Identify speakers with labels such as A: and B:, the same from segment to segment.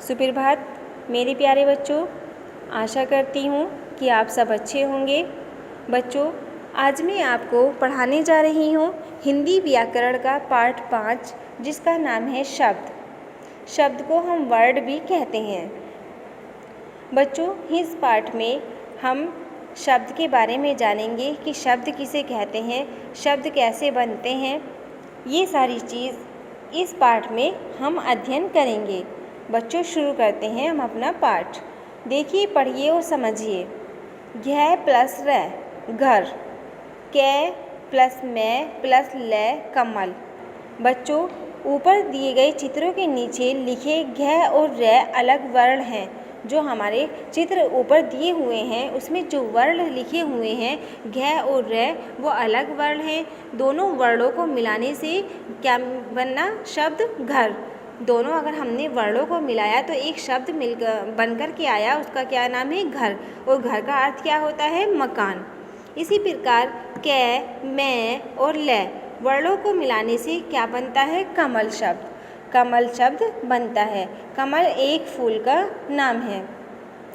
A: सुप्रभात मेरे प्यारे बच्चों, आशा करती हूँ कि आप सब अच्छे होंगे। बच्चों, आज मैं आपको पढ़ाने जा रही हूँ हिंदी व्याकरण का पाठ 5, जिसका नाम है शब्द। शब्द को हम वर्ड भी कहते हैं। बच्चों, इस पाठ में हम शब्द के बारे में जानेंगे कि शब्द किसे कहते हैं, शब्द कैसे बनते हैं। ये सारी चीज़ इस पाठ में हम अध्ययन करेंगे। बच्चों, शुरू करते हैं हम अपना पाठ। देखिए, पढ़िए और समझिए। घ प्लस र घर, कै प्लस मैं प्लस ल कमल। बच्चों, ऊपर दिए गए चित्रों के नीचे लिखे घ और र अलग वर्ण हैं। जो हमारे चित्र ऊपर दिए हुए हैं उसमें जो वर्ण लिखे हुए हैं घ और र वो अलग वर्ण हैं। दोनों वर्णों को मिलाने से क्या बनना? शब्द घर। दोनों अगर हमने वर्णों को मिलाया तो एक शब्द बनकर के आया, उसका क्या नाम है? घर। और घर का अर्थ क्या होता है? मकान। इसी प्रकार कै, मैं और ल वर्णों को मिलाने से क्या बनता है? कमल शब्द। कमल शब्द बनता है। कमल एक फूल का नाम है।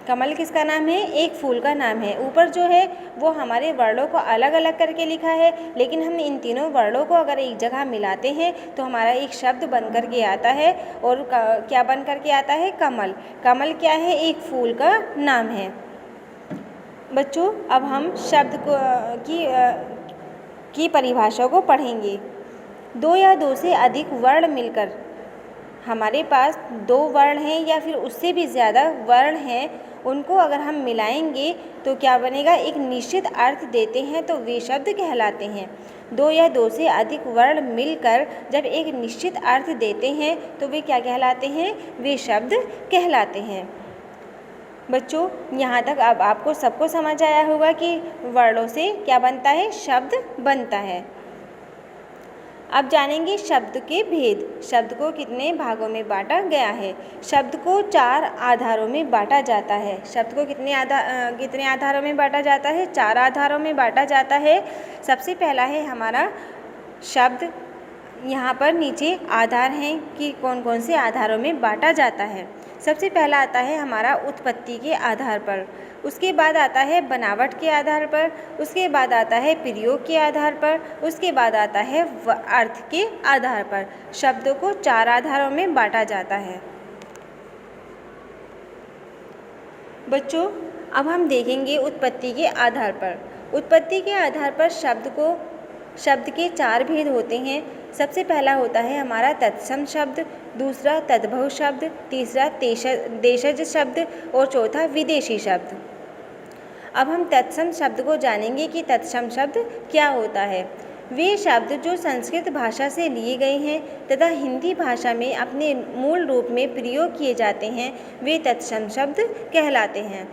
A: कमल किसका नाम है? एक फूल का नाम है। ऊपर जो है वो हमारे वर्णों को अलग अलग करके लिखा है, लेकिन हम इन तीनों वर्णों को अगर एक जगह मिलाते हैं तो हमारा एक शब्द बन कर के आता है। और क्या बन कर के आता है? कमल। कमल क्या है? एक फूल का नाम है। बच्चों, अब हम शब्द की परिभाषा को पढ़ेंगे। दो या दो से अधिक वर्ण मिलकर, हमारे पास दो वर्ण हैं या फिर उससे भी ज़्यादा वर्ण हैं, उनको अगर हम मिलाएंगे तो क्या बनेगा? एक निश्चित अर्थ देते हैं तो वे शब्द कहलाते हैं। दो या दो से अधिक वर्ण मिलकर जब एक निश्चित अर्थ देते हैं तो वे क्या कहलाते हैं? वे शब्द कहलाते हैं। बच्चों, यहाँ तक अब आपको सबको समझ आया होगा कि वर्णों से क्या बनता है? शब्द बनता है। अब जानेंगे शब्द के भेद। शब्द को कितने भागों में बांटा गया है? शब्द को 4 आधारों में बांटा जाता है। शब्द को कितने आधारों में बांटा जाता है? 4 आधारों में बांटा जाता है। सबसे पहला है हमारा शब्द। यहाँ पर नीचे आधार हैं कि कौन कौन से आधारों में बांटा जाता है। सबसे पहला आता है हमारा उत्पत्ति के आधार पर, उसके बाद आता है बनावट के आधार पर, उसके बाद आता है प्रयोग के आधार पर, उसके बाद आता है अर्थ के आधार पर। शब्दों को 4 आधारों में बांटा जाता है। बच्चों, अब हम देखेंगे उत्पत्ति के आधार पर। उत्पत्ति के आधार पर शब्द के 4 भेद होते हैं। सबसे पहला होता है हमारा तत्सम शब्द, दूसरा तद्भव शब्द, तीसरा देशज शब्द और चौथा विदेशी शब्द। अब हम तत्सम शब्द को जानेंगे कि तत्सम शब्द क्या होता है। वे शब्द जो संस्कृत भाषा से लिए गए हैं तथा हिंदी भाषा में अपने मूल रूप में प्रयोग किए जाते हैं, वे तत्सम शब्द कहलाते हैं।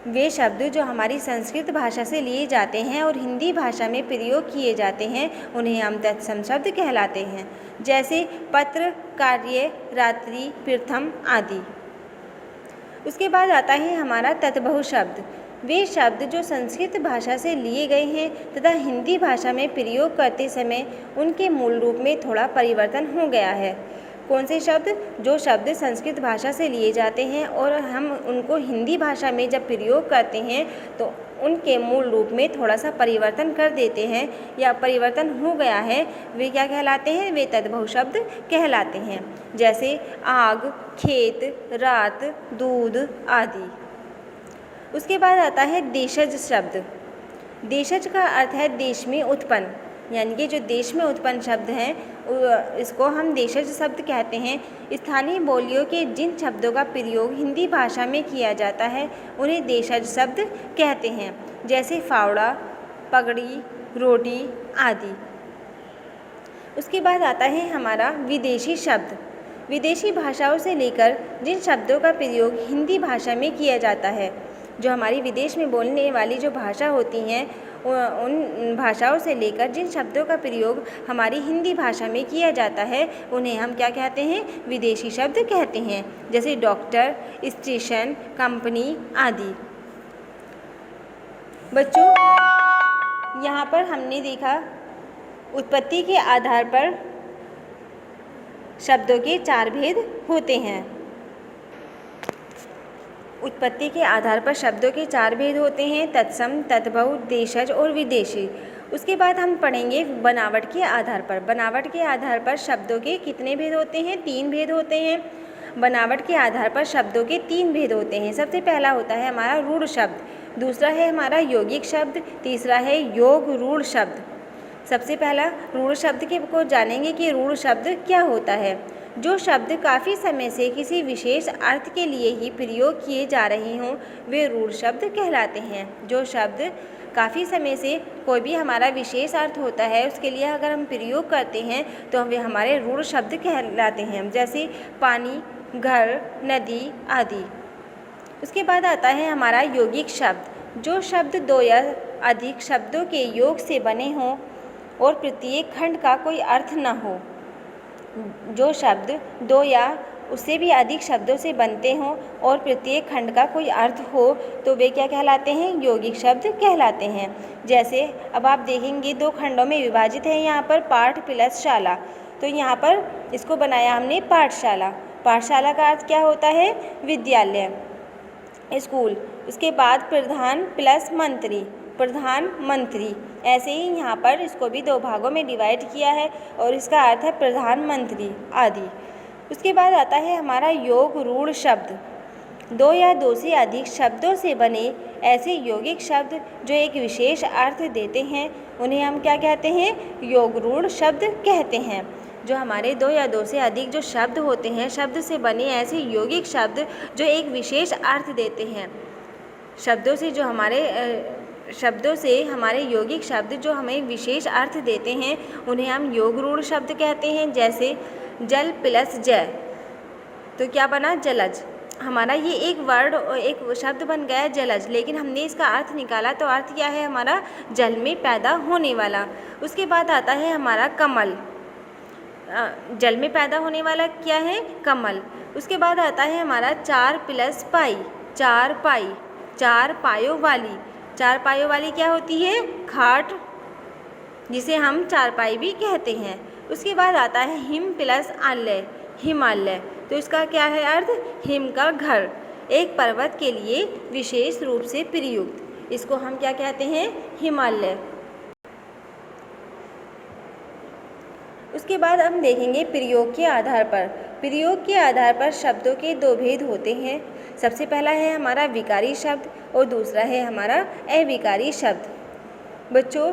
A: वे शब्द जो हमारी संस्कृत भाषा से लिए जाते हैं और हिंदी भाषा में प्रयोग किए जाते हैं, उन्हें हम तत्सम शब्द कहलाते हैं। जैसे पत्र, कार्य, रात्रि, प्रथम आदि। उसके बाद आता है हमारा तद्भव शब्द। वे शब्द जो संस्कृत भाषा से लिए गए हैं तथा हिंदी भाषा में प्रयोग करते समय उनके मूल रूप में थोड़ा परिवर्तन हो गया है। कौन से शब्द? जो शब्द संस्कृत भाषा से लिए जाते हैं और हम उनको हिंदी भाषा में जब प्रयोग करते हैं तो उनके मूल रूप में थोड़ा सा परिवर्तन कर देते हैं या परिवर्तन हो गया है, वे क्या कहलाते हैं? वे तद्भव शब्द कहलाते हैं। जैसे आग, खेत, रात, दूध आदि। उसके बाद आता है देशज शब्द। देशज का अर्थ है देश में उत्पन्न, यानी कि जो देश में उत्पन्न शब्द हैं इसको हम देशज शब्द कहते हैं। स्थानीय बोलियों के जिन शब्दों का प्रयोग हिंदी भाषा में किया जाता है उन्हें देशज शब्द कहते हैं। जैसे फावड़ा, पगड़ी, रोटी आदि। उसके बाद आता है हमारा विदेशी शब्द। विदेशी भाषाओं से लेकर जिन शब्दों का प्रयोग हिंदी भाषा में किया जाता है, जो हमारी विदेश में बोलने वाली जो भाषा होती हैं उन भाषाओं से लेकर जिन शब्दों का प्रयोग हमारी हिंदी भाषा में किया जाता है उन्हें हम क्या कहते हैं? विदेशी शब्द कहते हैं। जैसे डॉक्टर, स्टेशन, कंपनी आदि। बच्चों, यहाँ पर हमने देखा उत्पत्ति के आधार पर शब्दों के 4 भेद होते हैं। उत्पत्ति के आधार पर शब्दों के 4 भेद होते हैं, तत्सम, तद्भव, देशज और विदेशी। उसके बाद हम पढ़ेंगे बनावट के आधार पर। बनावट के आधार पर शब्दों के कितने भेद होते हैं? 3 भेद होते हैं। बनावट के आधार पर शब्दों के 3 भेद होते हैं। सबसे पहला होता है हमारा रूढ़ शब्द, दूसरा है हमारा यौगिक शब्द, तीसरा है योग रूढ़ शब्द। सबसे पहला रूढ़ शब्द के को जानेंगे कि रूढ़ शब्द क्या होता है। जो शब्द काफ़ी समय से किसी विशेष अर्थ के लिए ही प्रयोग किए जा रहे हों वे रूढ़ शब्द कहलाते हैं। जो शब्द काफ़ी समय से कोई भी हमारा विशेष अर्थ होता है उसके लिए अगर हम प्रयोग करते हैं तो वे हमारे रूढ़ शब्द कहलाते हैं, जैसे पानी, घर, नदी आदि। उसके बाद आता है हमारा यौगिक शब्द। जो शब्द 2 या अधिक शब्दों के योग से बने हों और प्रत्येक खंड का कोई अर्थ न हो। जो शब्द 2 या उससे भी अधिक शब्दों से बनते हों और प्रत्येक खंड का कोई अर्थ हो तो वे क्या कहलाते हैं? यौगिक शब्द कहलाते हैं। जैसे अब आप देखेंगे 2 खंडों में विभाजित है यहाँ पर पाठ प्लस शाला, तो यहाँ पर इसको बनाया हमने पाठशाला। पाठशाला का अर्थ क्या होता है? विद्यालय, स्कूल। उसके बाद प्रधान प्लस मंत्री, प्रधानमंत्री। ऐसे ही यहाँ पर इसको भी 2 भागों में डिवाइड किया है और इसका अर्थ है प्रधानमंत्री आदि। उसके बाद आता है हमारा योग रूढ़ शब्द। 2 या 2 से अधिक शब्दों से बने ऐसे यौगिक शब्द जो एक विशेष अर्थ देते हैं उन्हें हम क्या कहते हैं? योग रूढ़ शब्द कहते हैं। जो हमारे 2 या 2 से अधिक जो शब्द होते हैं, शब्द से बने ऐसे यौगिक शब्द जो एक विशेष अर्थ देते हैं, शब्दों से हमारे यौगिक शब्द जो हमें विशेष अर्थ देते हैं उन्हें हम योग रूढ़ शब्द कहते हैं। जैसे जल प्लस जय, तो क्या बना? जलज। हमारा ये एक शब्द बन गया जलज, लेकिन हमने इसका अर्थ निकाला तो अर्थ क्या है हमारा? जल में पैदा होने वाला। उसके बाद आता है हमारा कमल। जल में पैदा होने वाला क्या है? कमल। उसके बाद आता है हमारा 4 प्लस पाई, 4 पाई, 4 पायों वाली। 4 पायों वाली क्या होती है? खाट, जिसे हम चारपाई भी कहते हैं। उसके बाद आता है हिम प्लस आलय, हिमालय, तो इसका क्या है अर्थ? हिम का घर, एक पर्वत के लिए विशेष रूप से प्रयुक्त, इसको हम क्या कहते हैं? हिमालय। उसके बाद हम देखेंगे प्रयोग के आधार पर। प्रयोग के आधार पर शब्दों के 2 भेद होते हैं। सबसे पहला है हमारा विकारी शब्द और दूसरा है हमारा अविकारी शब्द। बच्चों,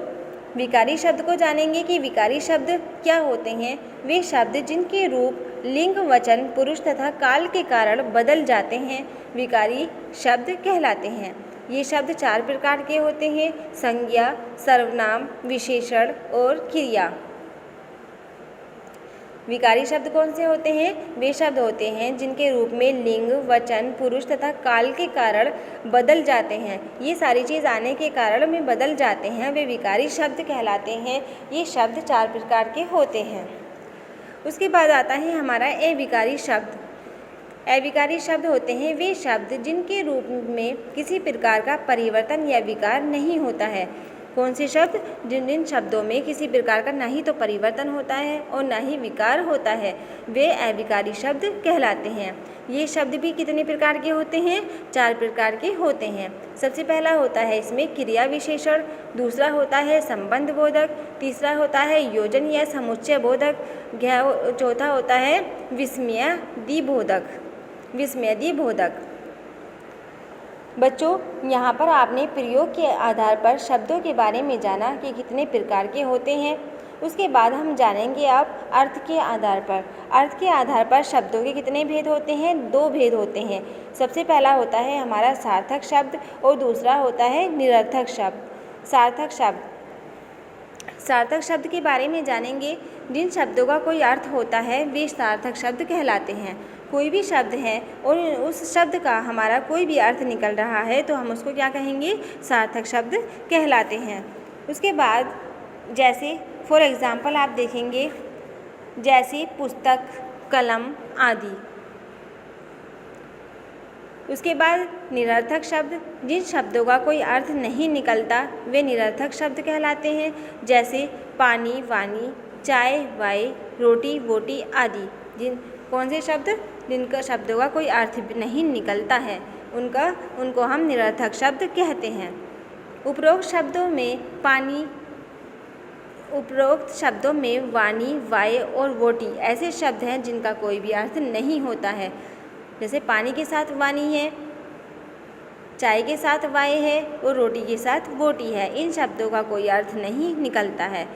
A: विकारी शब्द को जानेंगे कि विकारी शब्द क्या होते हैं। वे शब्द जिनके रूप, लिंग, वचन, पुरुष तथा काल के कारण बदल जाते हैं विकारी शब्द कहलाते हैं। ये शब्द 4 प्रकार के होते हैं: संज्ञा, सर्वनाम, विशेषण और क्रिया। विकारी शब्द कौन से होते हैं? वे शब्द होते हैं जिनके रूप में लिंग, वचन, पुरुष तथा काल के कारण बदल जाते हैं। ये सारी चीज़ आने के कारण में बदल जाते हैं, वे विकारी शब्द कहलाते हैं। ये शब्द 4 प्रकार के होते हैं। उसके बाद आता है हमारा अविकारी शब्द। अविकारी शब्द होते हैं वे शब्द जिनके रूप में किसी प्रकार का परिवर्तन या विकार नहीं होता है। कौन से शब्द? जिन शब्दों में किसी प्रकार का ना ही तो परिवर्तन होता है और ना ही विकार होता है, वे अविकारी शब्द कहलाते हैं। ये शब्द भी कितने प्रकार के होते हैं? 4 प्रकार के होते हैं। सबसे पहला होता है इसमें क्रिया विशेषण, दूसरा होता है संबंध बोधक, तीसरा होता है योजन या समुच्चय बोधक, चौथा होता है विस्मयादि बोधक। बच्चों, यहाँ पर आपने प्रयोग के आधार पर शब्दों के बारे में जाना कि कितने प्रकार के होते हैं। उसके बाद हम जानेंगे आप अर्थ के आधार पर। अर्थ के आधार पर शब्दों के कितने भेद होते हैं? 2 भेद होते हैं। सबसे पहला होता है हमारा सार्थक शब्द और दूसरा होता है निरर्थक शब्द। सार्थक शब्द के बारे में जानेंगे। जिन शब्दों का कोई अर्थ होता है वे सार्थक शब्द कहलाते हैं। कोई भी शब्द है और उस शब्द का हमारा कोई भी अर्थ निकल रहा है तो हम उसको क्या कहेंगे? सार्थक शब्द कहलाते हैं। उसके बाद जैसे फॉर एग्ज़ाम्पल आप देखेंगे, जैसे पुस्तक, कलम आदि। उसके बाद निरर्थक शब्द, जिन शब्दों का कोई अर्थ नहीं निकलता वे निरर्थक शब्द कहलाते हैं। जैसे पानी, वानी, चाय, वाय, रोटी, बोटी आदि। कौन से शब्द? जिनका शब्दों का कोई अर्थ नहीं निकलता है उनको हम निरर्थक शब्द कहते हैं। उपरोक्त शब्दों में वाणी, वाय और वोटी ऐसे शब्द हैं जिनका कोई भी अर्थ नहीं होता है। जैसे पानी के साथ वाणी है, चाय के साथ वाय है और रोटी के साथ वोटी है। इन शब्दों का कोई अर्थ नहीं निकलता है।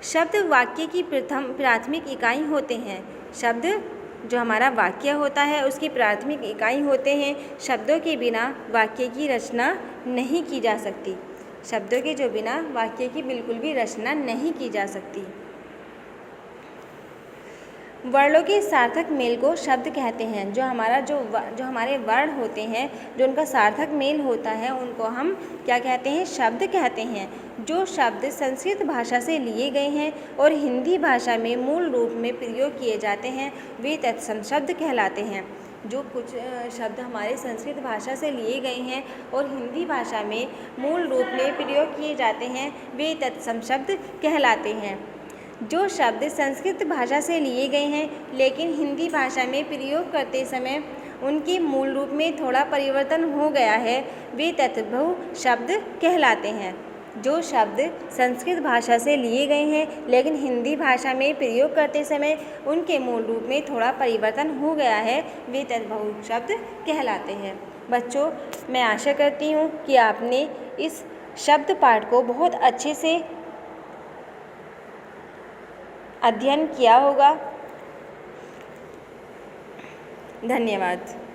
A: शब्द वाक्य की प्राथमिक इकाई होते हैं। शब्द जो हमारा वाक्य होता है उसकी प्राथमिक इकाई होते हैं। शब्दों के बिना वाक्य की रचना नहीं की जा सकती। शब्दों के जो बिना वाक्य की बिल्कुल भी रचना नहीं की जा सकती। वर्णों के सार्थक मेल को शब्द कहते हैं। जो हमारे वर्ण होते हैं, जो उनका सार्थक मेल होता है, उनको हम क्या कहते हैं? शब्द कहते हैं। जो शब्द संस्कृत भाषा से लिए गए हैं और हिंदी भाषा में मूल रूप में प्रयोग किए जाते हैं, वे तत्सम शब्द कहलाते हैं। जो कुछ शब्द हमारे संस्कृत भाषा से लिए गए हैं और हिंदी भाषा में मूल रूप में प्रयोग किए जाते हैं, वे तत्सम शब्द कहलाते हैं। जो शब्द संस्कृत भाषा से लिए गए हैं लेकिन हिंदी भाषा में प्रयोग करते समय उनके मूल रूप में थोड़ा परिवर्तन हो गया है, वे तद्भव शब्द कहलाते हैं। जो शब्द संस्कृत भाषा से लिए गए हैं लेकिन हिंदी भाषा में प्रयोग करते समय उनके मूल रूप में थोड़ा परिवर्तन हो गया है, वे तद्भव शब्द कहलाते हैं। बच्चों, मैं आशा करती हूँ कि आपने इस शब्द पाठ को बहुत अच्छे से अध्ययन किया होगा। धन्यवाद।